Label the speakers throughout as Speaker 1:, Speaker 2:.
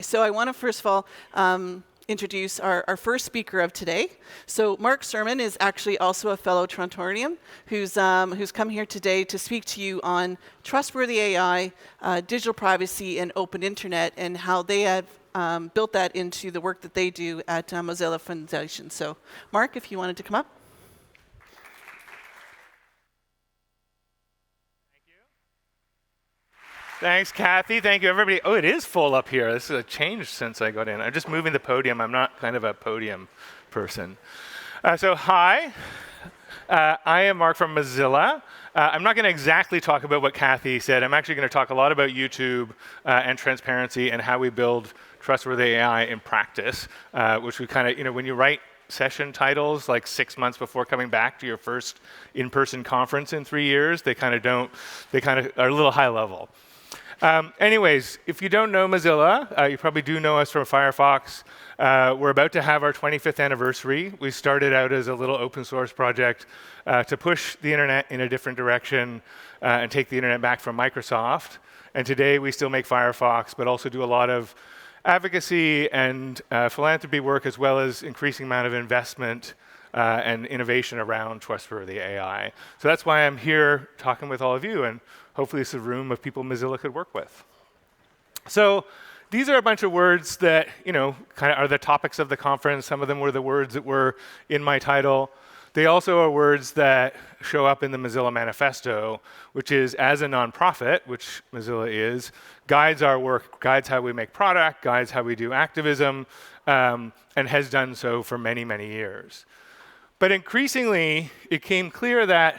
Speaker 1: So I want to first of all introduce our first speaker of today. So Mark Sermon is actually also a fellow Torontonian who's come here today to speak to you on trustworthy AI, digital privacy, and open internet, and how they have built that into the work that they do at Mozilla Foundation. So Mark, if you wanted to come up.
Speaker 2: Thanks, Kathy. Thank you, everybody. Oh, it is full up here. This is a change since I got in. I'm just moving the podium. I'm not kind of a podium person. So hi, I am Mark from Mozilla. I'm not going to exactly talk about what Kathy said. I'm actually going to talk a lot about YouTube and transparency and how we build trustworthy AI in practice, which we kind of, when you write session titles like 6 months before coming back to your first in-person conference in 3 years, they kind of are a little high level. Anyways, if you don't know Mozilla, you probably do know us from Firefox. We're about to have our 25th anniversary. We started out as a little open source project to push the internet in a different direction and take the internet back from Microsoft. And today we still make Firefox, but also do a lot of advocacy and philanthropy work, as well as increasing amount of investment and innovation around trustworthy AI. So that's why I'm here talking with all of you, and hopefully it's a room of people Mozilla could work with. So these are a bunch of words that, kind of are the topics of the conference. Some of them were the words that were in my title. They also are words that show up in the Mozilla Manifesto, which is, as a nonprofit, which Mozilla is, guides our work, guides how we make product, guides how we do activism, and has done so for many, many years. But increasingly, it became clear that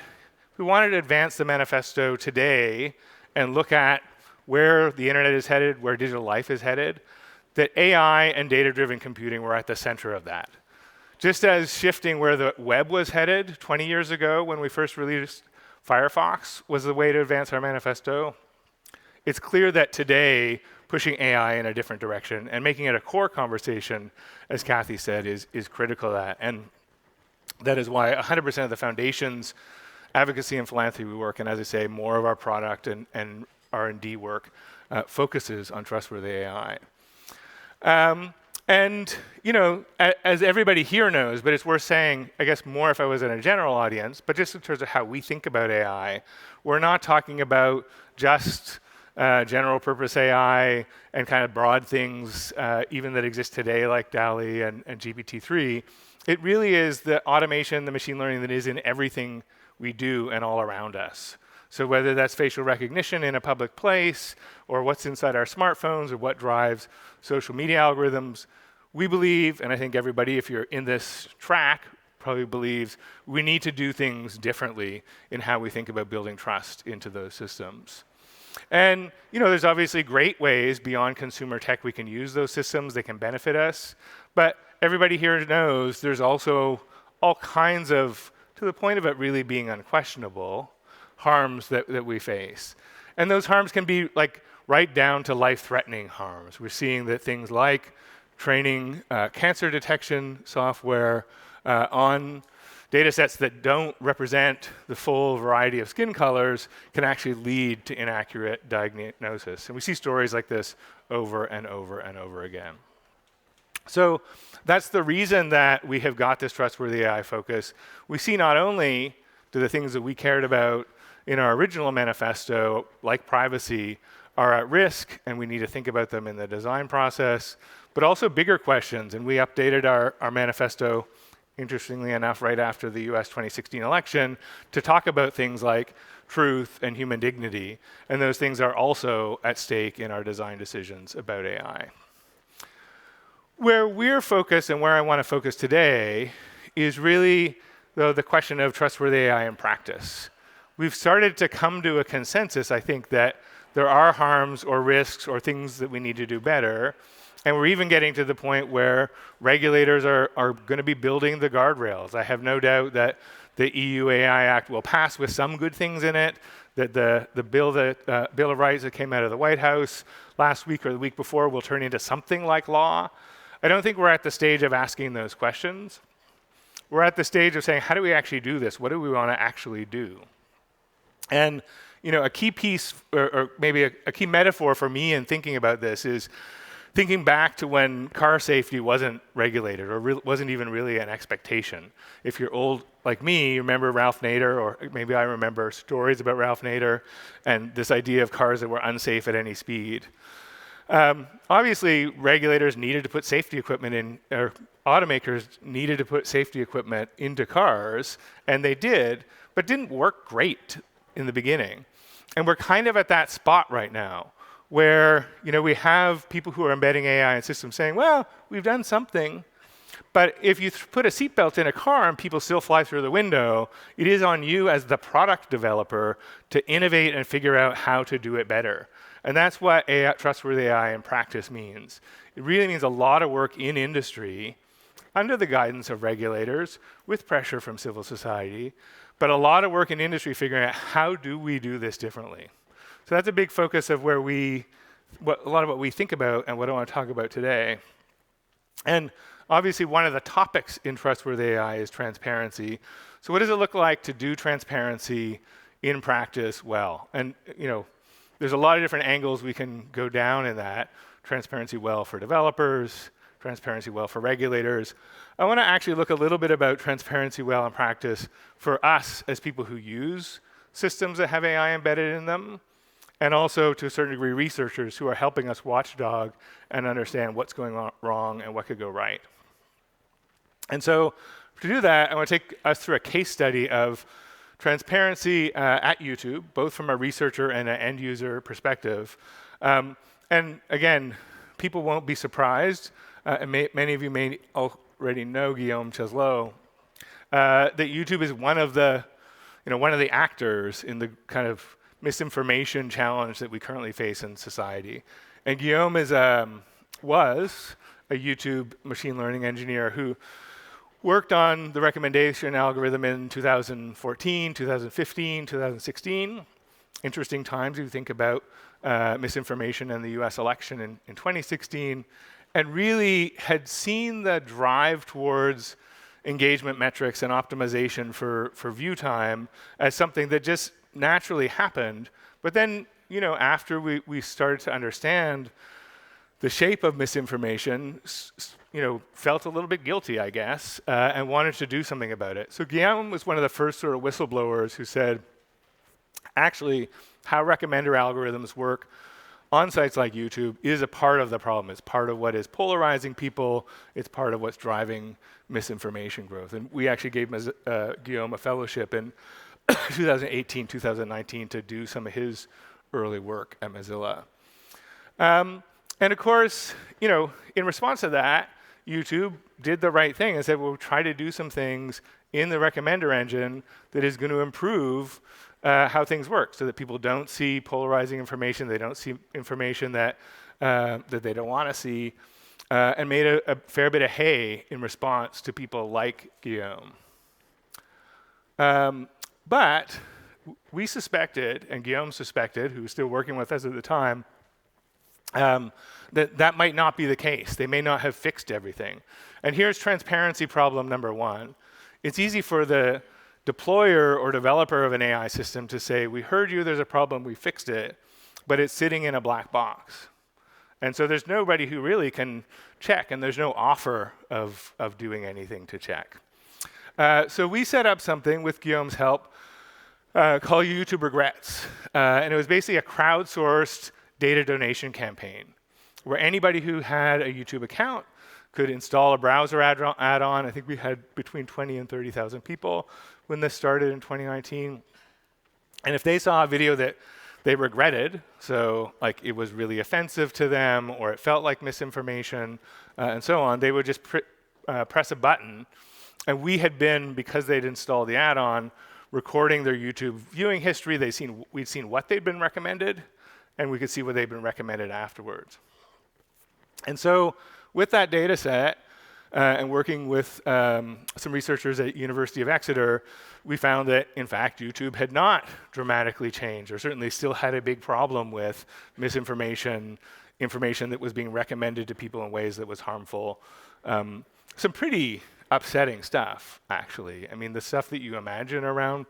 Speaker 2: we wanted to advance the manifesto today and look at where the internet is headed, where digital life is headed, that AI and data-driven computing were at the center of that. Just as shifting where the web was headed 20 years ago when we first released Firefox was the way to advance our manifesto, it's clear that today pushing AI in a different direction and making it a core conversation, as Kathy said, is critical to that. And that is why 100% of the foundation's advocacy and philanthropy work, and as I say, more of our product and R&D work focuses on trustworthy AI. And, as everybody here knows, but it's worth saying, I guess more if I was in a general audience, but just in terms of how we think about AI, we're not talking about just general purpose AI and kind of broad things, even that exist today, like DALL-E and GPT-3. It really is the automation, the machine learning that is in everything we do and all around us. So whether that's facial recognition in a public place, or what's inside our smartphones, or what drives social media algorithms, we believe, and I think everybody, if you're in this track, probably believes we need to do things differently in how we think about building trust into those systems. And there's obviously great ways beyond consumer tech we can use those systems. They can benefit us. But everybody here knows there's also all kinds of, to the point of it really being unquestionable, harms that we face. And those harms can be like right down to life-threatening harms. We're seeing that things like training cancer detection software on data sets that don't represent the full variety of skin colors can actually lead to inaccurate diagnosis. And we see stories like this over and over and over again. So that's the reason that we have got this trustworthy AI focus. We see not only do the things that we cared about in our original manifesto, like privacy, are at risk, and we need to think about them in the design process, but also bigger questions. And we updated our manifesto, interestingly enough, right after the US 2016 election, to talk about things like truth and human dignity. And those things are also at stake in our design decisions about AI. Where we're focused and where I want to focus today is really, though, the question of trustworthy AI in practice. We've started to come to a consensus, I think, that there are harms or risks or things that we need to do better. And we're even getting to the point where regulators are going to be building the guardrails. I have no doubt that the EU AI Act will pass with some good things in it, that the Bill of Rights that came out of the White House last week or the week before will turn into something like law. I don't think we're at the stage of asking those questions. We're at the stage of saying, how do we actually do this? What do we want to actually do? And a key piece, or maybe a key metaphor for me in thinking about this is thinking back to when car safety wasn't regulated or wasn't even really an expectation. If you're old like me, you remember Ralph Nader, or maybe I remember stories about Ralph Nader and this idea of cars that were unsafe at any speed. Obviously, regulators needed to put safety equipment in, or automakers needed to put safety equipment into cars, and they did, but didn't work great in the beginning. And we're kind of at that spot right now, where we have people who are embedding AI in systems saying, well, we've done something, but if you put a seatbelt in a car and people still fly through the window, it is on you as the product developer to innovate and figure out how to do it better. And that's what trustworthy AI in practice means. It really means a lot of work in industry under the guidance of regulators with pressure from civil society, but a lot of work in industry figuring out how do we do this differently. So that's a big focus of where a lot of what we think about and what I want to talk about today. And obviously one of the topics in trustworthy AI is transparency. So what does it look like to do transparency in practice well? And there's a lot of different angles we can go down in that. Transparency well for developers, transparency well for regulators. I want to actually look a little bit about transparency well in practice for us as people who use systems that have AI embedded in them, and also to a certain degree researchers who are helping us watchdog and understand what's going on wrong and what could go right. And so to do that, I want to take us through a case study of transparency at YouTube, both from a researcher and an end user perspective. And again, people won't be surprised, and many of you may already know Guillaume Cheslot, that YouTube is one of the actors in the kind of misinformation challenge that we currently face in society. And Guillaume was a YouTube machine learning engineer who worked on the recommendation algorithm in 2014, 2015, 2016. Interesting times if you think about misinformation in the US election in 2016, and really had seen the drive towards engagement metrics and optimization for view time as something that just naturally happened. But then, after we started to understand the shape of misinformation, felt a little bit guilty, I guess, and wanted to do something about it. So Guillaume was one of the first sort of whistleblowers who said, actually, how recommender algorithms work on sites like YouTube is a part of the problem. It's part of what is polarizing people. It's part of what's driving misinformation growth. And we actually gave Guillaume a fellowship in 2018, 2019 to do some of his early work at Mozilla. And of course, in response to that, YouTube did the right thing and said, we'll try to do some things in the recommender engine that is going to improve how things work so that people don't see polarizing information, they don't see information that they don't want to see, and made a fair bit of hay in response to people like Guillaume. But we suspected, and Guillaume suspected, who was still working with us at the time, that might not be the case. They may not have fixed everything. And here's transparency problem number one. It's easy for the deployer or developer of an AI system to say, we heard you, there's a problem, we fixed it, but it's sitting in a black box. And so there's nobody who really can check, and there's no offer of doing anything to check. So we set up something with Guillaume's help called YouTube Regrets. And it was basically a crowdsourced data donation campaign where anybody who had a YouTube account could install a browser add-on. I think we had between 20 and 30,000 people when this started in 2019. And if they saw a video that they regretted, so like it was really offensive to them or it felt like misinformation and so on, they would just press a button. And we had been, because they'd installed the add-on, recording their YouTube viewing history. We'd seen what they'd been recommended, and we could see what they'd been recommended afterwards. And so with that data set, and working with some researchers at University of Exeter, we found that, in fact, YouTube had not dramatically changed, or certainly still had a big problem with misinformation, information that was being recommended to people in ways that was harmful. Some pretty upsetting stuff, actually. I mean, the stuff that you imagine around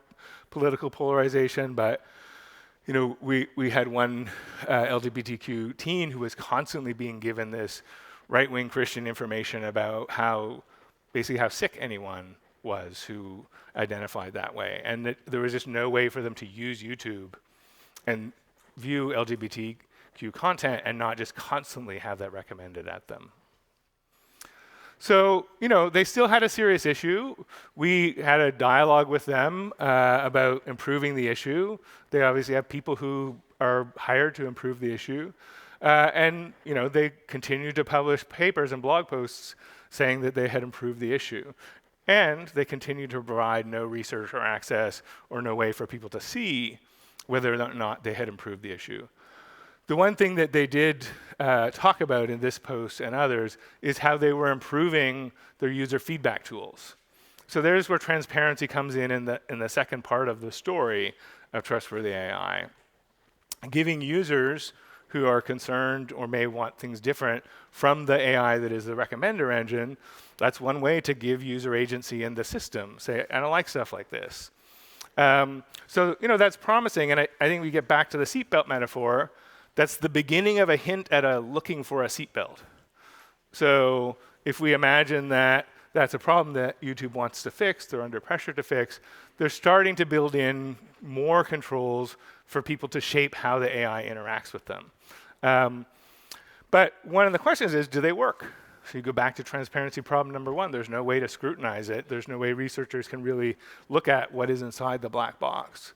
Speaker 2: political polarization, but we had one LGBTQ teen who was constantly being given this right-wing Christian information about basically how sick anyone was who identified that way. And that there was just no way for them to use YouTube and view LGBTQ content and not just constantly have that recommended at them. So, they still had a serious issue. We had a dialogue with them about improving the issue. They obviously have people who are hired to improve the issue. And, they continued to publish papers and blog posts saying that they had improved the issue. And they continued to provide no research or access or no way for people to see whether or not they had improved the issue. The one thing that they did talk about in this post and others is how they were improving their user feedback tools. So there's where transparency comes in the second part of the story of Trustworthy AI. Giving users who are concerned or may want things different from the AI that is the recommender engine, that's one way to give user agency in the system. Say, I don't like stuff like this. So that's promising, and I think we get back to the seatbelt metaphor. That's the beginning of a hint at looking for a seatbelt. So if we imagine that that's a problem that YouTube wants to fix, they're under pressure to fix, they're starting to build in more controls for people to shape how the AI interacts with them. But one of the questions is, do they work? So you go back to transparency problem number one. There's no way to scrutinize it. There's no way researchers can really look at what is inside the black box.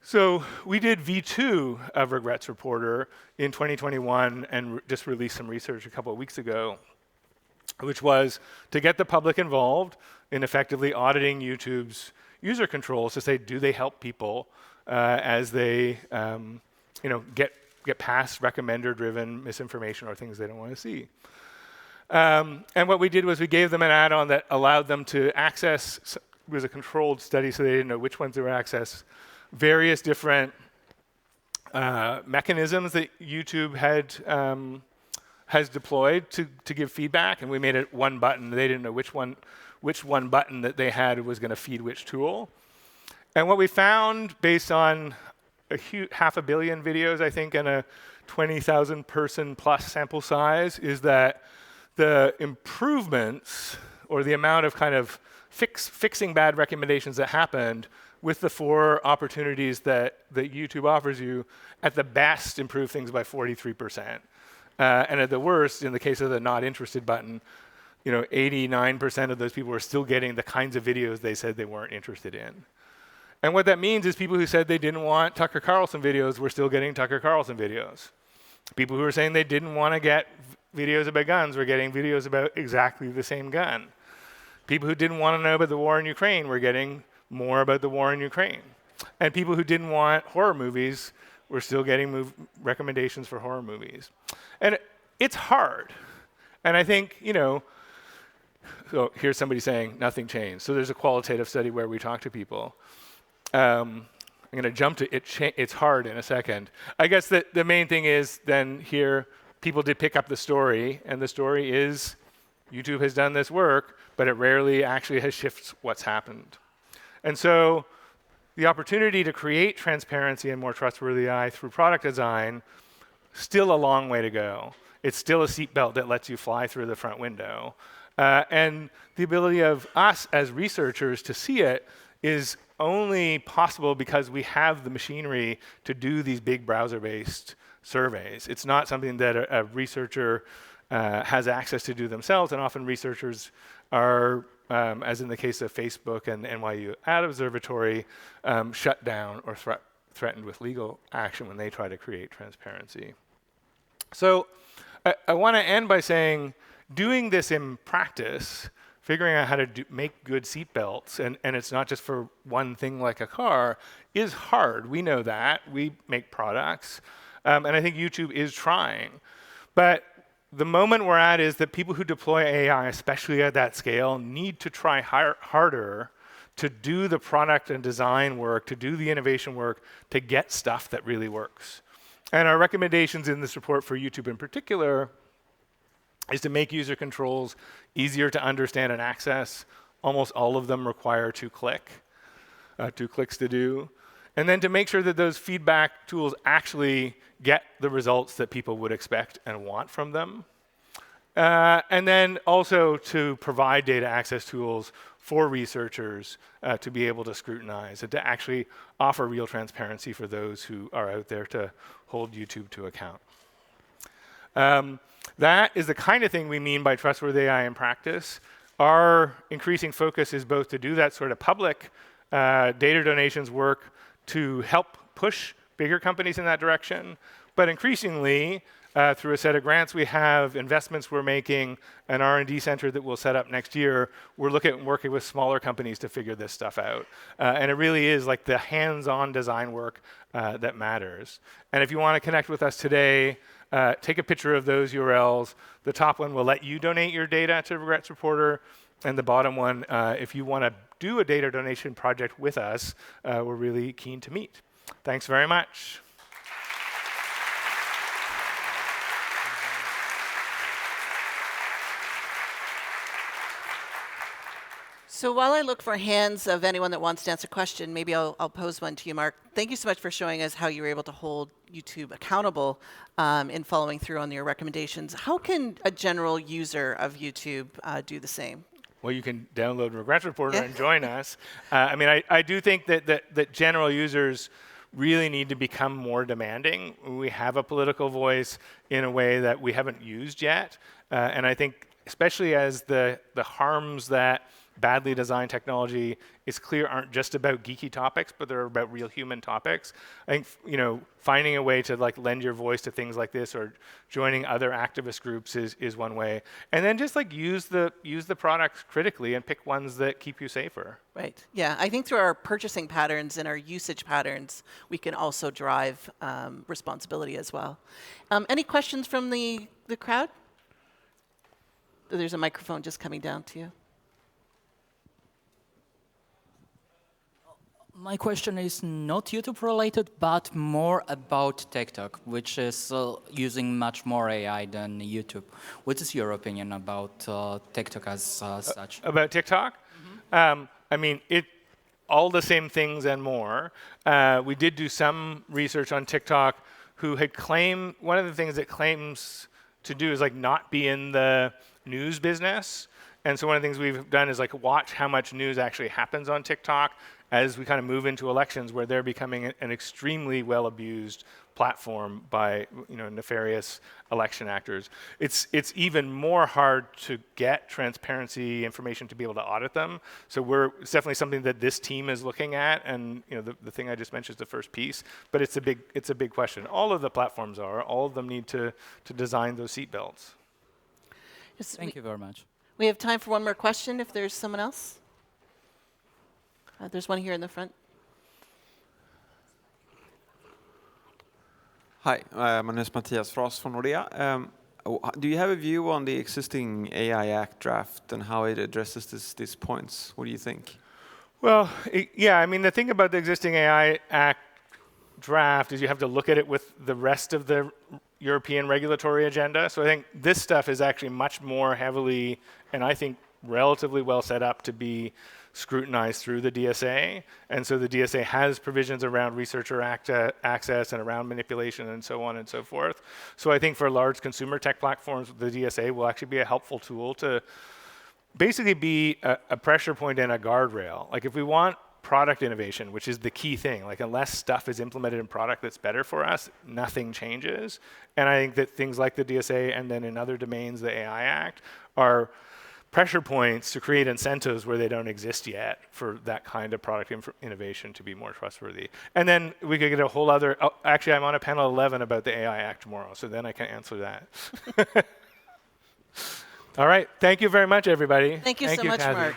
Speaker 2: So we did V2 of Regrets Reporter in 2021 and just released some research a couple of weeks ago, which was to get the public involved in effectively auditing YouTube's user controls to say, do they help people as they get past recommender-driven misinformation or things they don't want to see. And what we did was we gave them an add-on that allowed them to access, it was a controlled study so they didn't know which ones they would access, various different mechanisms that YouTube has deployed to give feedback, and we made it one button. They didn't know which one button that they had was going to feed which tool. And what we found, based on a 500 million videos, I think, and a 20,000 person plus sample size, is that the improvements or the amount of kind of fixing bad recommendations that happened with the 4 opportunities that YouTube offers you, at the best improve things by 43%. And at the worst, in the case of the not interested button, 89% of those people were still getting the kinds of videos they said they weren't interested in. And what that means is people who said they didn't want Tucker Carlson videos were still getting Tucker Carlson videos. People who were saying they didn't want to get videos about guns were getting videos about exactly the same gun. People who didn't want to know about the war in Ukraine were getting more about the war in Ukraine. And people who didn't want horror movies were still getting recommendations for horror movies. And it's hard. And I think, so here's somebody saying nothing changed. So there's a qualitative study where we talk to people. I'm going to jump to it's hard in a second. I guess that the main thing is then here, people did pick up the story, and the story is YouTube has done this work, but it rarely actually has shifted what's happened. And so the opportunity to create transparency and more trustworthy AI through product design, still a long way to go. It's still a seatbelt that lets you fly through the front window. And the ability of us as researchers to see it is only possible because we have the machinery to do these big browser-based surveys. It's not something that a researcher has access to do themselves, and often researchers are, as in the case of Facebook and NYU Ad Observatory, shut down or threatened with legal action when they try to create transparency. So I want to end by saying, doing this in practice, figuring out how to make good seatbelts, and it's not just for one thing like a car, is hard. We know that. We make products. And I think YouTube is trying. But the moment we're at is that people who deploy AI, especially at that scale, need to try harder to do the product and design work, to do the innovation work, to get stuff that really works. And our recommendations in this report for YouTube in particular is to make user controls easier to understand and access. Almost all of them require 2 clicks to do. And then to make sure that those feedback tools actually get the results that people would expect and want from them. And then also to provide data access tools for researchers to be able to scrutinize and to actually offer real transparency for those who are out there to hold YouTube to account. That is the kind of thing we mean by trustworthy AI in practice. Our increasing focus is both to do that sort of public data donations work to help push bigger companies in that direction, but increasingly, through a set of grants we have, investments we're making, an R&D center that we'll set up next year, we're looking at working with smaller companies to figure this stuff out. And it really is like the hands-on design work that matters. And if you want to connect with us today, take a picture of those URLs. The top one will let you donate your data to Regrets Reporter. And the bottom one, if you want to do a data donation project with us, we're really keen to meet. Thanks very much.
Speaker 1: So while I look for hands of anyone that wants to answer a question, maybe I'll pose one to you, Mark. Thank you so much for showing us how you were able to hold YouTube accountable in following through on your recommendations. How can a general user of YouTube do the same?
Speaker 2: Well, you can download Regrets Reporter and join us. I mean, I do think that general users really need to become more demanding. We have a political voice in a way that we haven't used yet. And I think especially as the harms that badly designed technology is clear aren't just about geeky topics, but they're about real human topics. I think finding a way to like lend your voice to things like this or joining other activist groups is one way. And then just like use the products critically and pick ones that keep you safer.
Speaker 1: Right. Yeah. I think through our purchasing patterns and our usage patterns, we can also drive responsibility as well. Any questions from the crowd? There's a microphone just coming down to you.
Speaker 3: My question is not YouTube related, but more about TikTok, which is using much more AI than YouTube. What is your opinion about TikTok as such?
Speaker 2: About TikTok? Mm-hmm. I mean, all the same things and more. We did do some research on TikTok who had claimed, one of the things it claims to do is like not be in the news business. And so one of the things we've done is like watch how much news actually happens on TikTok as we kind of move into elections where they're becoming an extremely well-abused platform by nefarious election actors. It's even more hard to get transparency information to be able to audit them. So it's definitely something that this team is looking at, and the thing I just mentioned is the first piece, but it's a big question. All of the platforms all of them need to design those seatbelts.
Speaker 3: Thank you very much.
Speaker 1: We have time for one more question if there's someone else. There's one here in the front.
Speaker 4: Hi, my name is Matthias Frost from Nordea. Do you have a view on the existing AI Act draft and how it addresses these points? What do you think?
Speaker 2: Well, yeah, I mean, the thing about the existing AI Act draft is you have to look at it with the rest of the European regulatory agenda. So I think this stuff is actually much more heavily, and I think relatively well set up to be scrutinized through the DSA. And so the DSA has provisions around researcher access and around manipulation and so on and so forth. So I think for large consumer tech platforms, the DSA will actually be a helpful tool to basically be a pressure point and a guardrail. Like if we want product innovation, which is the key thing, like unless stuff is implemented in product that's better for us, nothing changes. And I think that things like the DSA and then in other domains, the AI Act, are pressure points to create incentives where they don't exist yet for that kind of product innovation to be more trustworthy. And then we could get a whole other, actually I'm on a panel 11 about the AI Act tomorrow, so then I can answer that. All right, thank you very much, everybody.
Speaker 1: Thank you so much,
Speaker 2: Kathy.
Speaker 1: Mark.